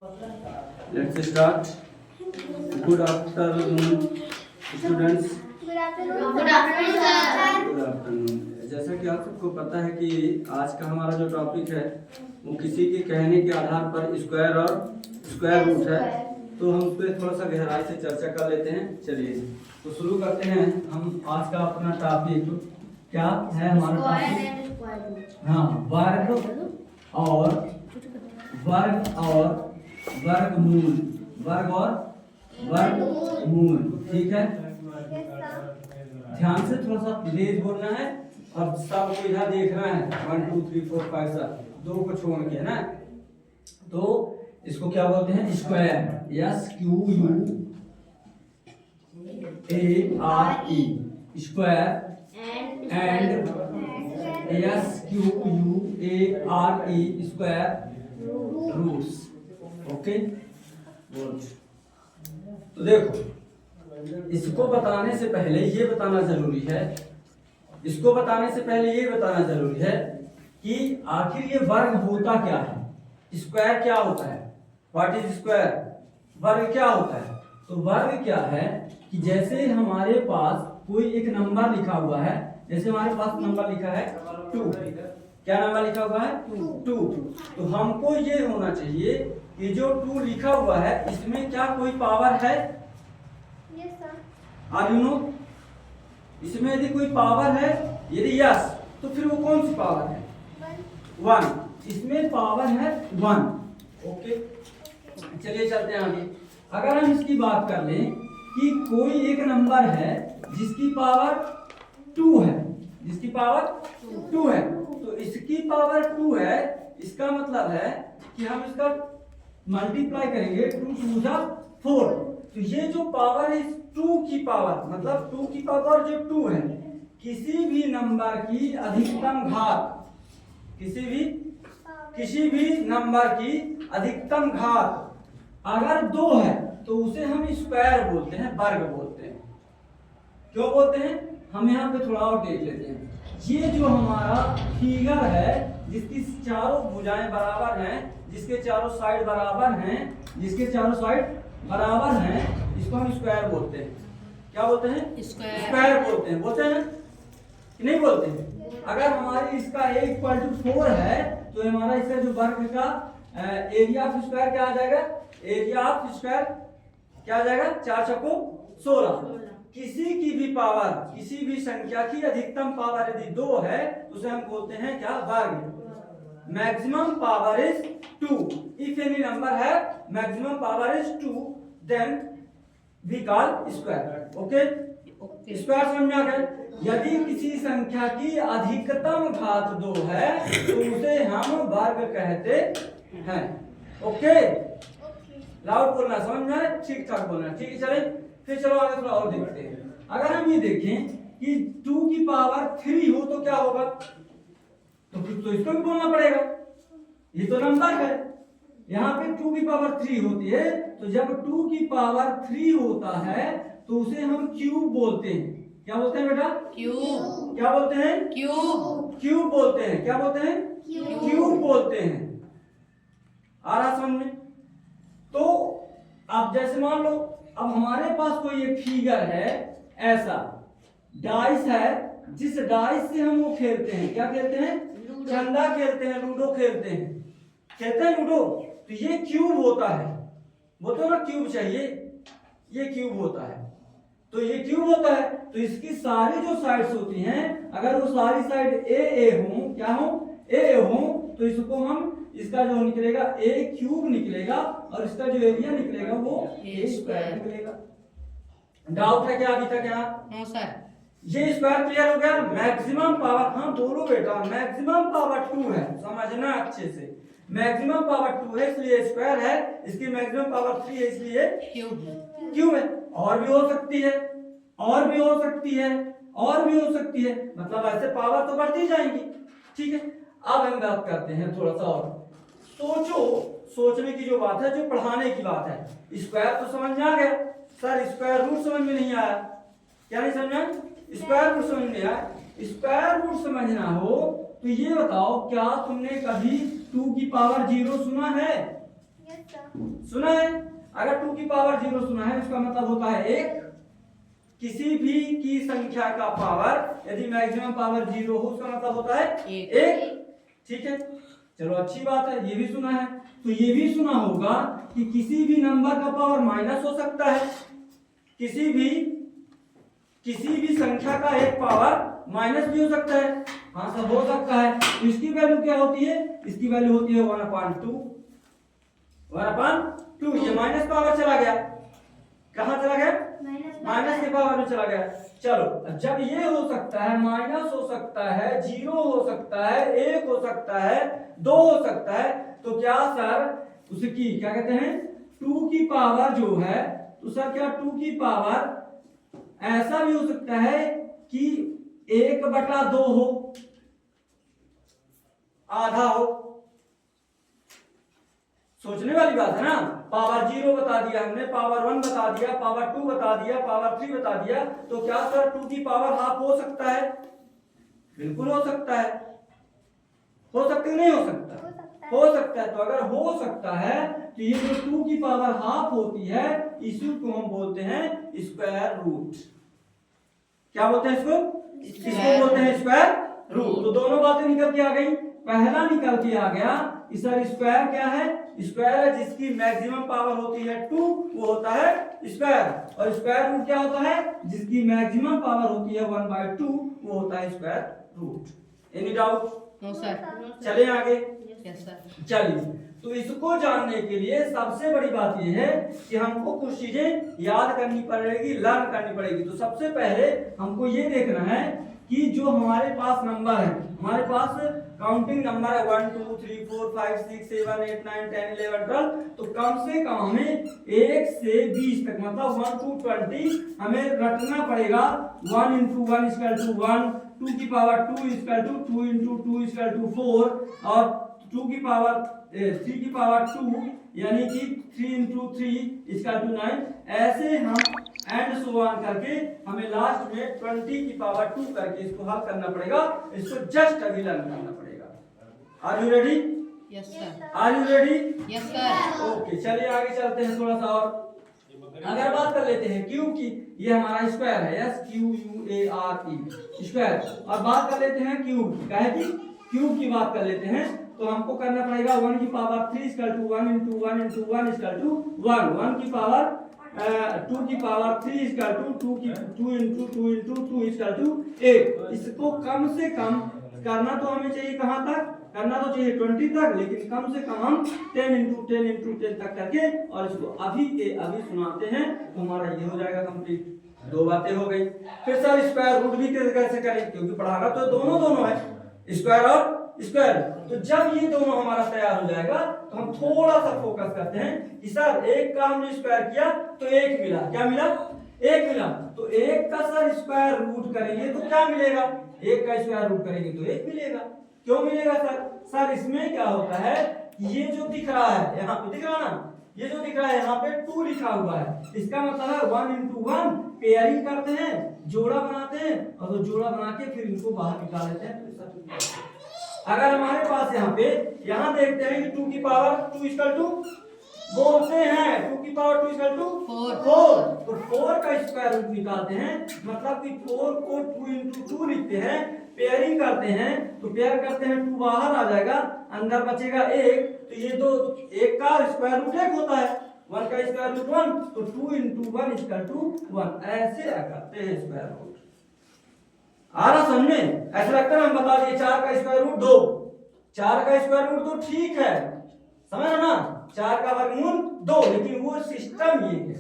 Let's start. Good afternoon, students. Good afternoon sir. Good afternoon. जैसा कि आप सबको पता है कि आज का हमारा जो टॉपिक है वो किसी के कहने के आधार पर स्क्वायर और स्क्वायर रूट है, तो हम उस पर थोड़ा सा गहराई से चर्चा कर लेते हैं। चलिए तो शुरू करते हैं। हम आज का अपना टॉपिक क्या है? हमारा टॉपिक हाँ वर्गमूल, वर्ग और वर्गमूल। ठीक है, ध्यान से थोड़ा सा तेज बोलना है और सबको इधर देखना है। 1 2 3 4 5 7 दो को छोड़ के, है ना। तो इसको क्या बोलते हैं? Square. SQUARE square and SQUARE square roots. Okay, तो देखो, इसको बताने से पहले ये बताना जरूरी है, कि आखिर ये वर्ग होता क्या है, स्क्वायर क्या होता है, व्हाट इज स्क्वायर, वर्ग क्या होता है। तो वर्ग क्या है कि जैसे हमारे पास कोई एक नंबर लिखा हुआ है, जैसे हमारे पास नंबर लिखा है 2। क्या नंबर लिखा हुआ है? 2। तो हमको ये होना चाहिए कि जो 2 लिखा हुआ है इसमें क्या कोई पावर है? यू नो, इसमें यदि कोई पावर है, यदि यस, तो फिर वो कौन सी पावर है? 1। इसमें पावर है 1। ओके, चलिए चलते हैं आगे। अगर हम इसकी बात कर लें कि कोई एक नंबर है जिसकी पावर 2 है, तो इसकी पावर 2 है, इसका मतलब है कि हम इसका मल्टीप्लाई करेंगे 2 2 जा 4। तो ये जो पावर है 2 की पावर, मतलब 2 की पावर जो 2 है, किसी भी नंबर की अधिकतम घात, किसी भी नंबर की अधिकतम घात अगर 2 है तो उसे हम स्क्वायर बोलते हैं, वर्ग बोलते हैं। क्यों बोलते हैं? हम यहाँ पे थोड़ा और देख लेते हैं। ये जो हमारा फिगर है जिसकी चारों भुजाएं बराबर हैं, जिसके चारों साइड बराबर हैं, इसको हम स्क्वायर बोलते हैं। क्या बोलते हैं? स्क्वायर बोलते हैं कि नहीं बोलते हैं? अगर हमारी इसका A=4 है तो हमारा इसका जो वर्ग का एरिया ऑफ स्क्वायर क्या आ जाएगा? एरिया ऑफ स्क्वायर क्या आ जाएगा? 4 चौको 16। किसी की भी पावर, किसी भी संख्या की अधिकतम पावर यदि 2 है तो उसे हम बोलते हैं क्या? वर्ग। Maximum power is 2। If any number है maximum power is 2, then we call square. Okay, square समझ में आ गया? यदि किसी संख्या की अधिकतम घात 2 है तो उसे हम वर्ग कहते हैं। ओके, लाउड बोलना, समझ में आए? ठीक ठाक बोलना। ठीक है, चले फिर चलो आगे थोड़ा और देखते हैं। अगर हम ये देखें कि 2 की पावर 3 हो तो क्या होगा? तो फिर तो इसको भी बोलना पड़ेगा, ये तो नंबर है। यहाँ पे 2 की पावर 3 होती है, तो जब 2 की पावर 3 होता है तो उसे हम क्यूब बोलते हैं। क्या बोलते हैं बेटा? क्यूब। क्या बोलते हैं? क्यूब बोलते हैं। क्या बोलते हैं? क्यूब बोलते हैं। आ रहा समझ में? तो अब जैसे मान लो, अब हमारे पास कोई एक फिगर है, ऐसा डाइस है, जिस डाइस से हम वो खेलते हैं, क्या खेलते हैं? चंदा खेलते हैं, लूडो खेलते हैं लूडो। तो ये क्यूब होता है, वो तो ना क्यूब चाहिए, ये क्यूब होता है। तो ये क्यूब होता है, तो इसकी सारी जो साइड्स होती हैं, अगर वो सारी साइड ए हो, क्या हो? ए हो, तो इसको हम, इसका जो निकलेगा ए क्यूब निकलेगा और इसका जो एरिया निकलेगा वो ए स्क्वायर निकलेगा। डाउट है क्या अभी तक? यहाँ नो सर। ये स्क्वायर क्लियर हो गया? मैक्सिमम पावर, हाँ बोलो बेटा, मैक्सिमम पावर 2 है, समझना अच्छे से। मैक्सिमम पावर 2 है इसलिए स्क्वायर है, इसकी मैक्सिमम पावर 3 है इसलिए क्यूब है। और भी हो सकती है, मतलब ऐसे पावर तो बढ़ती जाएंगी। ठीक है, अब हम बात करते हैं थोड़ा सा और। सोचने की जो बात है, जो पढ़ाने की बात है। स्क्वायर तो समझ में आ गया सर, स्क्वायर रूट समझ में नहीं आया। क्या नहीं समझा? स्क्वायर रूट समझ में आया। स्क्वायर रूट समझना हो तो ये बताओ, क्या तुमने कभी 2 की पावर 0 सुना है? यस सुना है? अगर 2 की पावर 0 सुना है इसका मतलब होता है 1। किसी भी की संख्या का पावर यदि मैक्सिमम पावर 0 हो उसका मतलब होता है 1। ठीक है, चलो अच्छी बात है, ये भी सुना है। तो ये भी सुना होगा कि किसी भी नंबर का पावर माइनस हो सकता है, किसी भी संख्या का एक पावर माइनस भी हो सकता है। हाँ सब हो सकता है। तो इसकी वैल्यू क्या होती है? इसकी वैल्यू होती है 1/2। 1/2 ये माइनस पावर चला गया, कहां चला गया? माइनस के पावर में चला गया। चलो जब ये हो सकता है, माइनस हो सकता है, 0 हो सकता है, 1 हो सकता है, 2 हो सकता है, तो क्या सर उसकी क्या कहते हैं 2 की पावर जो है, तो सर क्या 2 की पावर ऐसा भी हो सकता है कि 1/2 हो, आधा हो। सोचने वाली बात है ना। पावर 0 बता दिया हमने, पावर 1 बता दिया, पावर 2 बता दिया, पावर 3 बता दिया, तो क्या सर 2 की पावर हाफ हो सकता है? बिल्कुल हो सकता है। हो सकता है नहीं हो सकता? हो सकता है। तो अगर हो सकता है तो ये जो 2 की पावर हाफ होती है इसी को हम बोलते हैं स्क्वायर रूट। क्या बोलते हैं इसको? इसको बोलते हैं स्क्वायर रूट। तो दोनों बातें निकल के आ गई। पहला निकल के आ गया कि सर स्क्वायर क्या है? स्क्वायर है जिसकी मैक्सिमम पावर होती है 2, वो होता है स्क्वायर। और स्क्वायर रूट क्या होता है? जिसकी मैक्सिमम पावर होती है 1/2, वो होता है square root. Any doubt? No sir. चलिए आगे। Yes sir. चलिए, तो इसको जानने के लिए सबसे बड़ी बात यह है कि हमको कुछ चीजें याद करनी पड़ेगी, लर्न करनी पड़ेगी। तो सबसे पहले हमको ये देखना है कि जो हमारे पास नंबर है, हमारे पास काउंटिंग नंबर है 1 2 3 4 5 6 7 8 9 10 11 12, तो कम से कम हमें 1 से 20 तक मतलब 1 to 20 हमें रटना पड़ेगा। 1 into 1 = 1, 2 की पावर 2 = 2 into 2 = 4, और 2 की पावर 3 की पावर 2 यानी कि 3 into 3 = 9। ऐसे हम एंड सो ऑन करके हमें लास्ट में 20 की पावर 2 करके इसको हल करना पड़ेगा। इसको जस्ट अभी लर्न करना पड़ेगा। Are you ready? Yes sir. Are you ready? Yes sir. Okay, चलिए आगे चलते हैं थोड़ा सा और। अगर बात कर लेते हैं क्यूब की, ये हमारा स्क्वायर है, SQUARE स्क्वायर। और बात कर लेते हैं क्यूब की, काहे की क्यूब की बात कर लेते हैं, तो हमको करना पड़ेगा 1 की पावर 3 = 1 into 1 into 1 = 1, 1 की पावर 2 की पावर 3 = 2 into 2 into 2 = 8। इसको कम से कम करना तो हमें चाहिए कहां तक? करना तो चाहिए 20 तक, लेकिन कम से कम हम 10 into 10 into 10 तक करके और इसको अभी के अभी सुनाते हैं तो हमारा ये हो जाएगा कंप्लीट। दो बातें हो गई। फिर सर स्क्वायर रूट भी कैसे करें, क्योंकि पढ़ाना तो दोनों है, स्क्वायर और स्क्वायर। तो जब ये दोनों हमारा तैयार हो जाएगा तो हम थोड़ा सा फोकस करते हैं कि सर एक का हमने स्क्वायर किया तो 1 मिला। क्या मिला? 1 मिला। तो 1 का सर स्क्वायर रूट करेंगे तो क्या मिलेगा? 1 का स्क्वायर रूट करेंगे तो 1 मिलेगा। क्यों मिलेगा सर? सर इसमें क्या होता है, ये जो दिख रहा है यहाँ पे, दिख रहा ना, ये जो दिख रहा है यहाँ पे 2 लिखा हुआ है, इसका मतलब है 1 into 1 पेयरिंग करते हैं, जोड़ा बनाते हैं, और तो जोड़ा बना के फिर इनको बाहर निकाल लेते हैं। अगर हमारे पास यहाँ देखते हैं कि 2 की पावर 2 = बोलते हैं 2 की पावर 2 = 4, तो 4 का स्क्वायर रूट निकालते हैं, मतलब कि 4 को 2 into 2 लिखते हैं, पेयरिंग करते हैं, तो पेयर करते हैं 2 बाहर आ जाएगा, अंदर बचेगा 1, तो ये दो 1 का स्क्वायर रूट 1 होता है, 1 का स्क्वायर रूट 1, तो 2 into 1 = 1। ऐसे करते हैं स्क्वायर रूट। आ रहा समझ में? ऐसा लगता है हम बता दिए 4 का स्क्वायर रूट 2, 4 का स्क्वायर रूट तो ठीक है, समझ रहे ना, 4 का वर्गमूल 2, लेकिन वो सिस्टम ये है।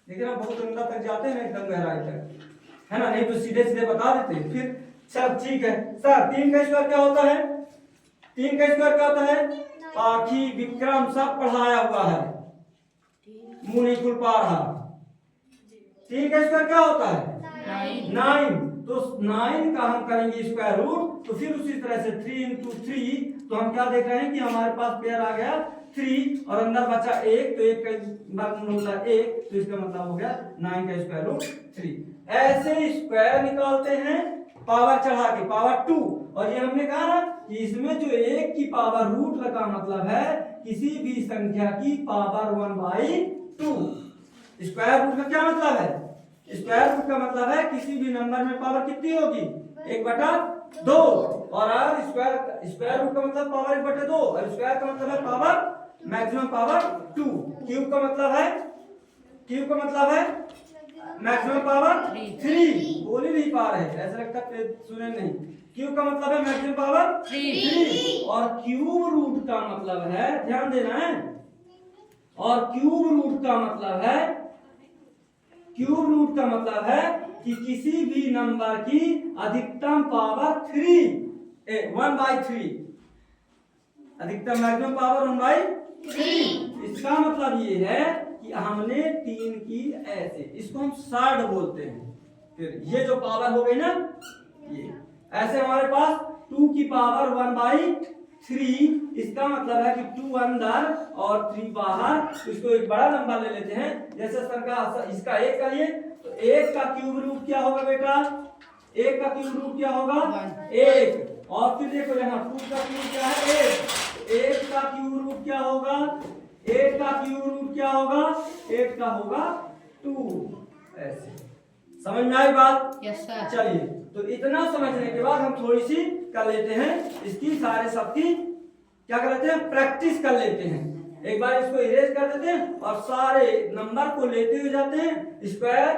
लेकिन हम बहुत अंदर तक जाते हैं एकदम गहराई तक, है ना, नहीं तो सीधे सीधे बता देते फिर। चल ठीक है सर, 3 का स्क्वायर क्या होता है? 3 का स्क्वायर क्या होता है? पाखी विक्रम सब पढ़ाया हुआ है, मुंह नहीं खुल पा रहा। 3 का स्क्वायर क्या होता है? 9। तो 9 का हम करेंगे स्क्वायर रूट, तो फिर उसी तरह से 3 into 3, तो हम क्या देख रहे हैं कि हमारे पास पेयर आ गया 3 और अंदर बचा 1, तो 1 का वर्गमूल होता है 1, तो इसका मतलब हो गया 9 का स्क्वायर रूट 3। ऐसे स्क्वायर निकालते हैं पावर चढ़ा के, पावर 2। और ये हमने कहा ना कि इसमें जो 1 की पावर रूट लगा मतलब है किसी भी संख्या की पावर 1/2। स्क्वायर रूट का क्या मतलब है? स्क्वायर रूट का मतलब है किसी भी नंबर में पावर कितनी होगी? 1/2। और अगर स्क्वायर रूट का मतलब पावर 1/2 और स्क्वायर का मतलब है पावर मैक्सिमम पावर 2। क्यूब का मतलब है मैक्सिमम पावर 3। बोल ही नहीं पा रहे, ऐसा लगता है सुने नहीं। क्यूब का मतलब है मैक्सिमम पावर 3 और क्यूब रूट का मतलब है, ध्यान देना है, और क्यूब रूट का मतलब है कि किसी भी नंबर की अधिकतम पावर 1/3, अधिकतम मैक्सिमम पावर 1/3। इसका मतलब ये है कि हमने 3 की ऐसे, इसको हम साड बोलते हैं। फिर ये जो पावर हो गई ना, ये ऐसे हमारे पास 2 की पावर 1/3, इसका मतलब है कि 2 अंदर और 3 बाहर। इसको एक बड़ा नंबर ले लेते हैं, जैसे सर का इसका 1 का लिए, तो 1 का क्यूब रूट क्या होगा बेटा? 1 का क्यूब रूट क्या होगा? 1। और फिर देखो यहाँ 2 का क्यूब क्या है? 1 का क्यूब रूट क्या होगा? 8 का क्यूब रूट क्या होगा? 8 का होगा 2। ऐसे समझ में आई बात? Yes sir. चलिए, तो इतना समझने के बाद हम थोड़ी सी कर लेते हैं इसकी सारे सबकी क्या कर लेते हैं? प्रैक्टिस कर लेते हैं। एक बार इसको इरेज कर देते हैं और सारे नंबर को लेते हुए जाते हैं। स्क्वायर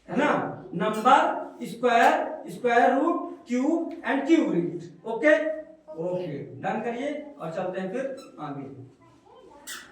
है ना, number, square, square root, cube and cube root. Okay, done करिए और चलते हैं फिर आगे।